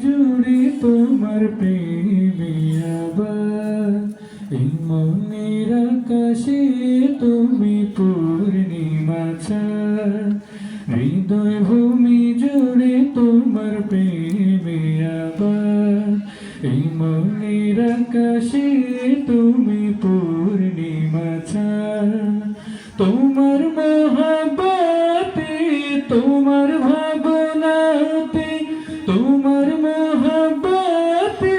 জুড়ে তোমার প্রেমে আবার এই মনের আকাশে তুমি পূর্ণিমা ছাড় হৃদয় ভূমি জুড়ে তোমার প্রেমে আবার এই মনের আকাশে তুমি পূর্ণিমা ছাড় তোমার মহাব্বতে তোমার ভাবনাতে তোমার মহাব্বতে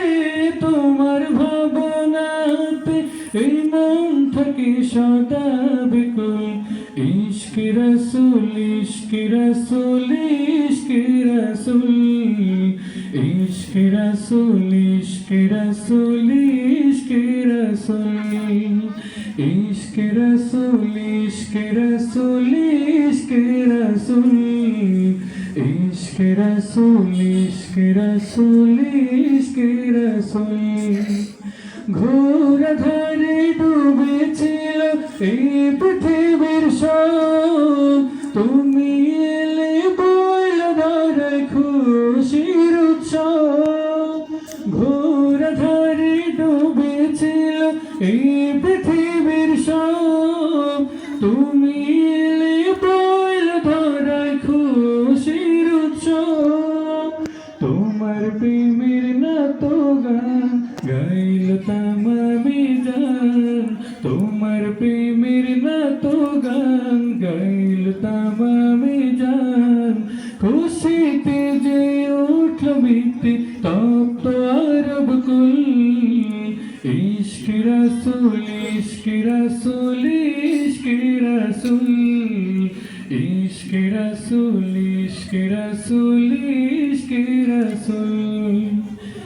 তোমার ভাবনাতে এই মন থাকে সদা বিকুল ইশক রসুল ইশক রসুল ইশক রসুল ইশক রসুল ইশক রসুল ইশক রসুল ইশক রসুল ইশক রসুল ইশক রসুল ইশক রসুল ইশক রসুল ইশক রসুল ঘোর ধারে ডুবেছিল এই পৃথিবীর সব তুমি এলে বইল ধরে খুশির উৎসব ঘোর ধারে ডুবেছিল এই পৃথিবীর সব তুমি এলে বইল ধরে খুশির উৎসব তোমার প্রেমের না তো গান গাইল তামামি জান তোমার প্রেমের না তো গান গাইল তামামি জান খুশিতে যে উঠল মিটে তপ্ত আরব কুল ইশক রসুল ইশক রসুল ইশক রসুল ইশক রসুল ইশক রসুল ইশক রসুল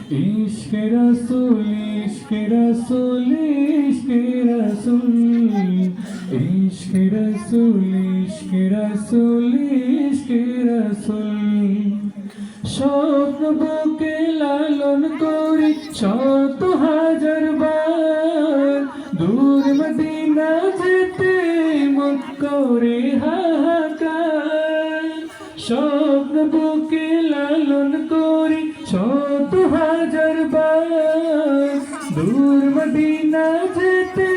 ইশক রসুল ইশক রসুল ইশক রসুল ইশক রসুল ইশক রসুল ইশক রসুল স্বপ্ন বুকে লালন করি শত হাজার বার দূর মদিনা যেতে মন করে হাহাকার স্বপ্ন বুকে লালন করি শত হাজার বার দূর মদিনা যেতে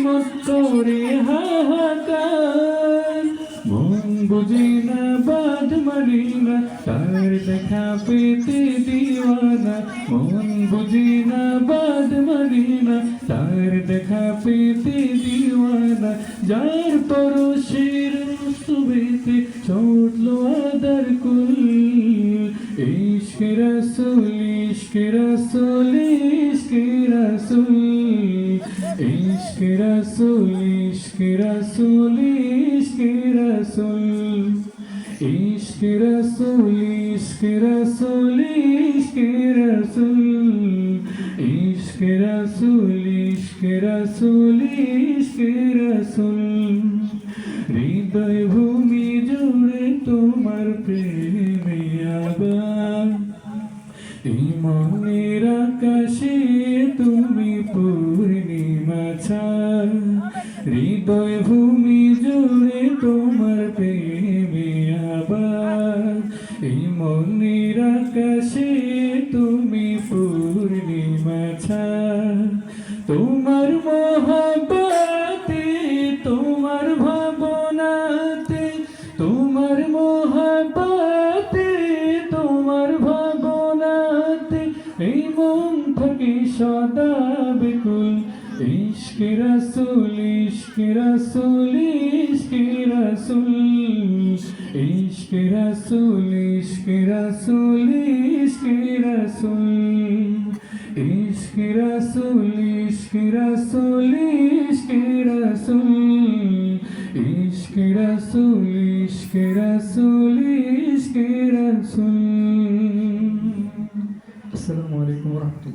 মন করে হাহাকার মন বুঝি না বাদ মানি না তার দেখা পেতে দিওয়ানা মন বুঝি না বাদ মানি না তার দেখা পেতে দিওয়ানা যার পরশের সুবেতে ছুটলো আদার কুল ইশক রসুল ইশক রসুল ইশক রসুল ইশক রসুল ইশক রসুল ইশক রসুল ইশক রসুল ইশক রসুল ইশক রসুল ইশক রসুল ইশক রসুল ইশক রসুল হৃদয় ভূমি জুড়ে তোমার প্রেমে আবার এই মনের আকাশে তুমি পূর্ণিমা ছাড় হৃদয় ভূমি জুড়ে তোমার প্রেমে আবার এই মনের আকাশে তুমি পূর্ণিমা ছাড় তোমার মহাব্বতে তোমার ভাবনাতে তোমার মহাব্বতে তোমার ভাবনাতে এই মন থাকে সদা বিকুল ইশক রসুল ইশক রসুল ইশক রসুল ইশক রসুল ইশক রসুল ইশক রসুল ইশক রসুল ইশক রসুল ইশক রসুল ইশক রসুল ইশক রসুল ইশক রসুল। আসসালামু আলাইকুম ওয়া রাহমাতুল্লাহ।